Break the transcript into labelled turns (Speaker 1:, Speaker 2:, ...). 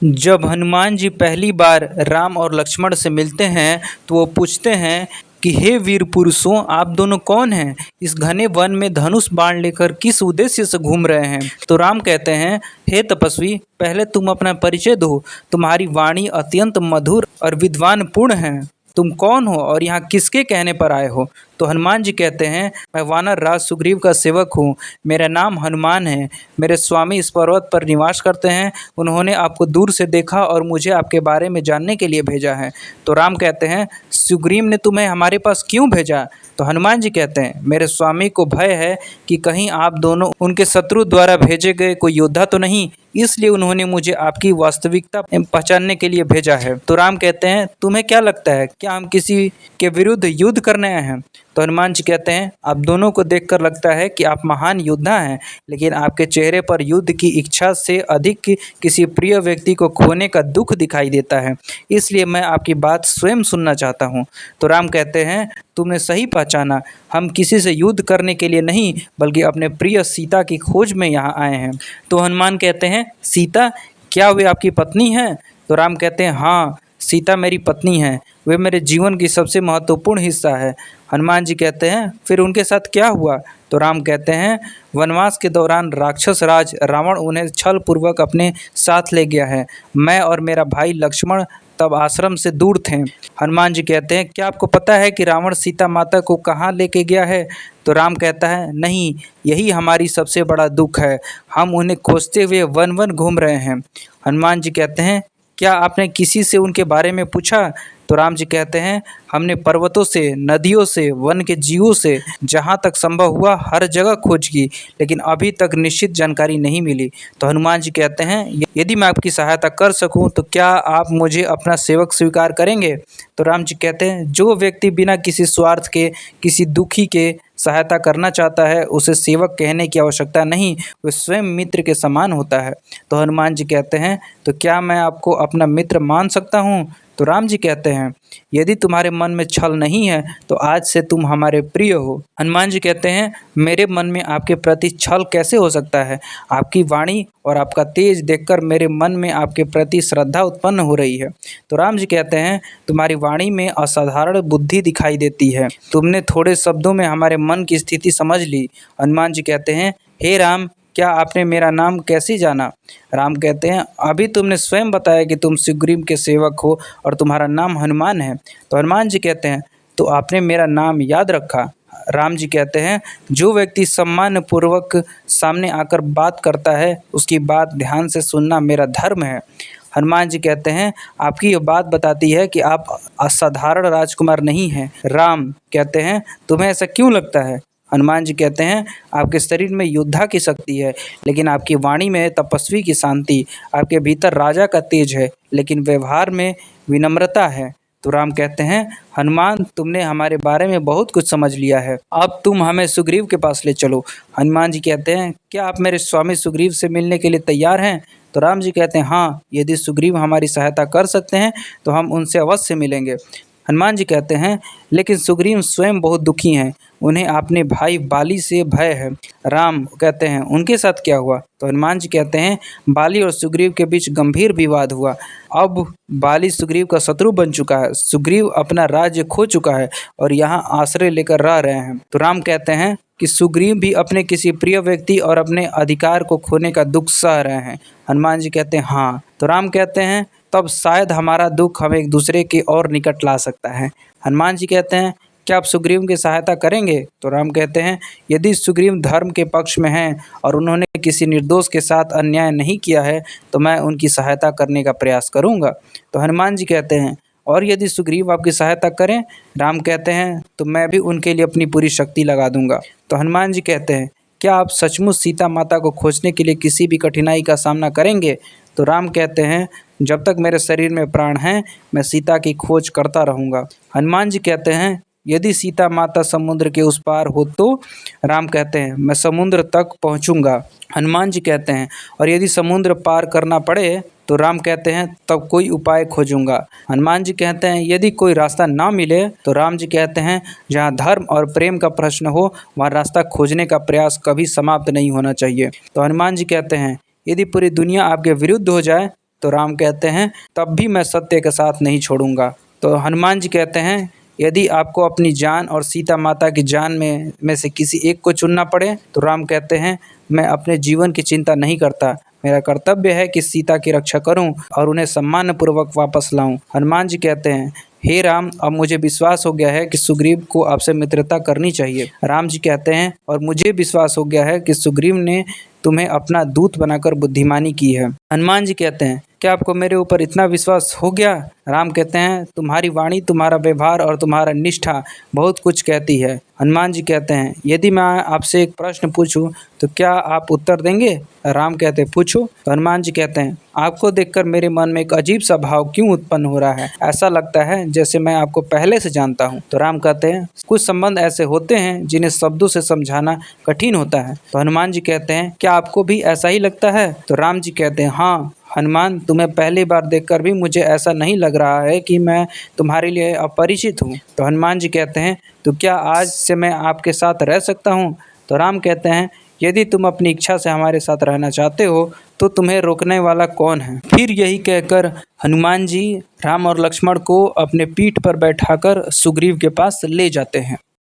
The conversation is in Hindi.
Speaker 1: जब हनुमान जी पहली बार राम और लक्ष्मण से मिलते हैं तो वो पूछते हैं कि हे वीर पुरुषों, आप दोनों कौन हैं? इस घने वन में धनुष बाण लेकर किस उद्देश्य से घूम रहे हैं? तो राम कहते हैं, हे तपस्वी, पहले तुम अपना परिचय दो। तुम्हारी वाणी अत्यंत मधुर और विद्वान पूर्ण है। तुम कौन हो और यहाँ किसके कहने पर आए हो? तो हनुमान जी कहते हैं, मैं वानर राज सुग्रीव का सेवक हूँ। मेरा नाम हनुमान है। मेरे स्वामी इस पर्वत पर निवास करते हैं। उन्होंने आपको दूर से देखा और मुझे आपके बारे में जानने के लिए भेजा है। तो राम कहते हैं, सुग्रीव ने तुम्हें हमारे पास क्यों भेजा? तो हनुमान जी कहते हैं, मेरे स्वामी को भय है कि कहीं आप दोनों उनके शत्रु द्वारा भेजे गए कोई योद्धा तो नहीं, इसलिए उन्होंने मुझे आपकी वास्तविकता पहचानने के लिए भेजा है। तो राम कहते हैं, तुम्हें क्या लगता है, क्या हम किसी के विरुद्ध युद्ध करने आए हैं? तो हनुमान जी कहते हैं, आप दोनों को देखकर लगता है कि आप महान योद्धा हैं, लेकिन आपके चेहरे पर युद्ध की इच्छा से अधिक किसी प्रिय व्यक्ति को खोने का दुख दिखाई देता है, इसलिए मैं आपकी बात स्वयं सुनना चाहता हूँ। तो राम कहते हैं, तुमने सही पहचाना। हम किसी से युद्ध करने के लिए नहीं, बल्कि अपने प्रिय सीता की खोज में यहाँ आए हैं। तो हनुमान कहते हैं, सीता, क्या वे आपकी पत्नी हैं? तो राम कहते हैं, हाँ, सीता मेरी पत्नी है। वे मेरे जीवन की सबसे महत्वपूर्ण हिस्सा है। हनुमान जी कहते हैं, फिर उनके साथ क्या हुआ? तो राम कहते हैं, वनवास के दौरान राक्षस राज रावण उन्हें छल पूर्वक अपने साथ ले गया है। मैं और मेरा भाई लक्ष्मण तब आश्रम से दूर थे। हनुमान जी कहते हैं, क्या आपको पता है कि रावण सीता माता को कहाँ लेके गया है? तो राम कहता है, नहीं, यही हमारी सबसे बड़ा दुख है। हम उन्हें खोजते हुए वन वन घूम रहे हैं। हनुमान जी कहते हैं, क्या आपने किसी से उनके बारे में पूछा? तो राम जी कहते हैं, हमने पर्वतों से, नदियों से, वन के जीवों से, जहाँ तक संभव हुआ हर जगह खोज की, लेकिन अभी तक निश्चित जानकारी नहीं मिली। तो हनुमान जी कहते हैं, यदि मैं आपकी सहायता कर सकूं तो क्या आप मुझे अपना सेवक स्वीकार करेंगे? तो राम जी कहते हैं, जो व्यक्ति बिना किसी स्वार्थ के किसी दुखी के सहायता करना चाहता है, उसे सेवक कहने की आवश्यकता नहीं, वह स्वयं मित्र के समान होता है। तो हनुमान जी कहते हैं, तो क्या मैं आपको अपना मित्र मान सकता हूँ? तो राम जी कहते हैं, यदि तुम्हारे मन में छल नहीं है तो आज से तुम हमारे प्रिय हो। हनुमान जी कहते हैं, मेरे मन में आपके प्रति छल कैसे हो सकता है? आपकी वाणी और आपका तेज देखकर मेरे मन में आपके प्रति श्रद्धा उत्पन्न हो रही है। तो राम जी कहते हैं, तुम्हारी वाणी में असाधारण बुद्धि दिखाई देती है। तुमने थोड़े शब्दों में हमारे मन की स्थिति समझ ली। हनुमान जी कहते हैं, हे राम, क्या आपने मेरा नाम कैसे जाना? राम कहते हैं, अभी तुमने स्वयं बताया कि तुम सुग्रीव के सेवक हो और तुम्हारा नाम हनुमान है। तो हनुमान जी कहते हैं, तो आपने मेरा नाम याद रखा। राम जी कहते हैं, जो व्यक्ति सम्मान पूर्वक सामने आकर बात करता है, उसकी बात ध्यान से सुनना मेरा धर्म है। हनुमान जी कहते हैं, आपकी यह बात बताती है कि आप असाधारण राजकुमार नहीं हैं। राम कहते हैं, तुम्हें ऐसा क्यों लगता है? हनुमान जी कहते हैं, आपके शरीर में योद्धा की शक्ति है, लेकिन आपकी वाणी में तपस्वी की शांति। आपके भीतर राजा का तेज है, लेकिन व्यवहार में विनम्रता है। तो राम कहते हैं, हनुमान, तुमने हमारे बारे में बहुत कुछ समझ लिया है। अब तुम हमें सुग्रीव के पास ले चलो। हनुमान जी कहते हैं, क्या आप मेरे स्वामी सुग्रीव से मिलने के लिए तैयार हैं? तो राम जी कहते हैं, हाँ, यदि सुग्रीव हमारी सहायता कर सकते हैं तो हम उनसे अवश्य मिलेंगे। हनुमान जी कहते हैं, लेकिन सुग्रीव स्वयं बहुत दुखी हैं। उन्हें अपने भाई बाली से भय है। राम कहते हैं, उनके साथ क्या हुआ? तो हनुमान जी कहते हैं, बाली और सुग्रीव के बीच गंभीर विवाद हुआ। अब बाली सुग्रीव का शत्रु बन चुका है। सुग्रीव अपना राज्य खो चुका है और यहाँ आश्रय लेकर रह रहे हैं। तो राम कहते हैं कि सुग्रीव भी अपने किसी प्रिय व्यक्ति और अपने अधिकार को खोने का दुख सह रहे हैं। हनुमान जी कहते हैं, हाँ। तो राम कहते हैं, तब शायद हमारा दुख हमें एक दूसरे के और निकट ला सकता है। हनुमान जी कहते हैं, क्या आप सुग्रीव की सहायता करेंगे? तो राम कहते हैं, यदि सुग्रीव धर्म के पक्ष में हैं और उन्होंने किसी निर्दोष के साथ अन्याय नहीं किया है तो मैं उनकी सहायता करने का प्रयास करूंगा। तो हनुमान जी कहते हैं, और यदि सुग्रीव आपकी सहायता करें? राम कहते हैं, तो मैं भी उनके लिए अपनी पूरी शक्ति लगा दूंगा। तो हनुमान जी कहते हैं, क्या आप सचमुच सीता माता को खोजने के लिए किसी भी कठिनाई का सामना करेंगे? तो राम कहते हैं, जब तक मेरे शरीर में प्राण हैं मैं सीता की खोज करता रहूँगा। हनुमान जी कहते हैं, यदि सीता माता समुद्र के उस पार हो तो? राम कहते हैं, मैं समुद्र तक पहुँचूँगा। हनुमान जी कहते हैं, और यदि समुद्र पार करना पड़े? तो राम कहते हैं, तब कोई उपाय खोजूंगा। हनुमान जी कहते हैं, यदि कोई रास्ता ना मिले? तो राम जी कहते हैं, जहाँ धर्म और प्रेम का प्रश्न हो वहाँ रास्ता खोजने का प्रयास कभी समाप्त नहीं होना चाहिए। तो हनुमान जी कहते हैं, यदि पूरी दुनिया आपके विरुद्ध हो जाए तो राम कहते हैं तब भी मैं सत्य के साथ नहीं छोड़ूंगा। तो हनुमान जी कहते हैं यदि आपको अपनी जान और सीता माता की जान में से किसी एक को चुनना पड़े, तो राम कहते हैं मैं अपने जीवन की चिंता नहीं करता। मेरा कर्तव्य है कि सीता की रक्षा करूं और उन्हें सम्मानपूर्वक वापस लाऊं। हनुमान जी कहते हैं हे राम, अब मुझे विश्वास हो गया है कि सुग्रीव को आपसे मित्रता करनी चाहिए। राम जी कहते हैं और मुझे विश्वास हो गया है कि सुग्रीव ने तुम्हें अपना दूत बनाकर बुद्धिमानी की है। हनुमान जी कहते हैं क्या आपको मेरे ऊपर इतना विश्वास हो गया? राम कहते हैं तुम्हारी वाणी, तुम्हारा व्यवहार और तुम्हारा निष्ठा बहुत कुछ कहती है। हनुमान जी कहते हैं यदि मैं आपसे एक प्रश्न पूछूं तो क्या आप उत्तर देंगे? राम कहते हैं पूछो। तो हनुमान जी कहते हैं आपको देखकर मेरे मन में एक अजीब सा भाव क्यों उत्पन्न हो रहा है? ऐसा लगता है जैसे मैं आपको पहले से जानता हूँ। तो राम कहते हैं कुछ संबंध ऐसे होते हैं जिन्हें शब्दों से समझाना कठिन होता है। तो हनुमान जी कहते हैं क्या आपको भी ऐसा ही लगता है? तो राम जी कहते हैं हाँ हनुमान, तुम्हें पहली बार देखकर भी मुझे ऐसा नहीं लग रहा है कि मैं तुम्हारे लिए अपरिचित हूँ। तो हनुमान जी कहते हैं तो क्या आज से मैं आपके साथ रह सकता हूँ? तो राम कहते हैं यदि तुम अपनी इच्छा से हमारे साथ रहना चाहते हो तो तुम्हें रोकने वाला कौन है? फिर यही कहकर हनुमान जी राम और लक्ष्मण को अपने पीठ पर बैठाकर सुग्रीव के पास ले जाते हैं।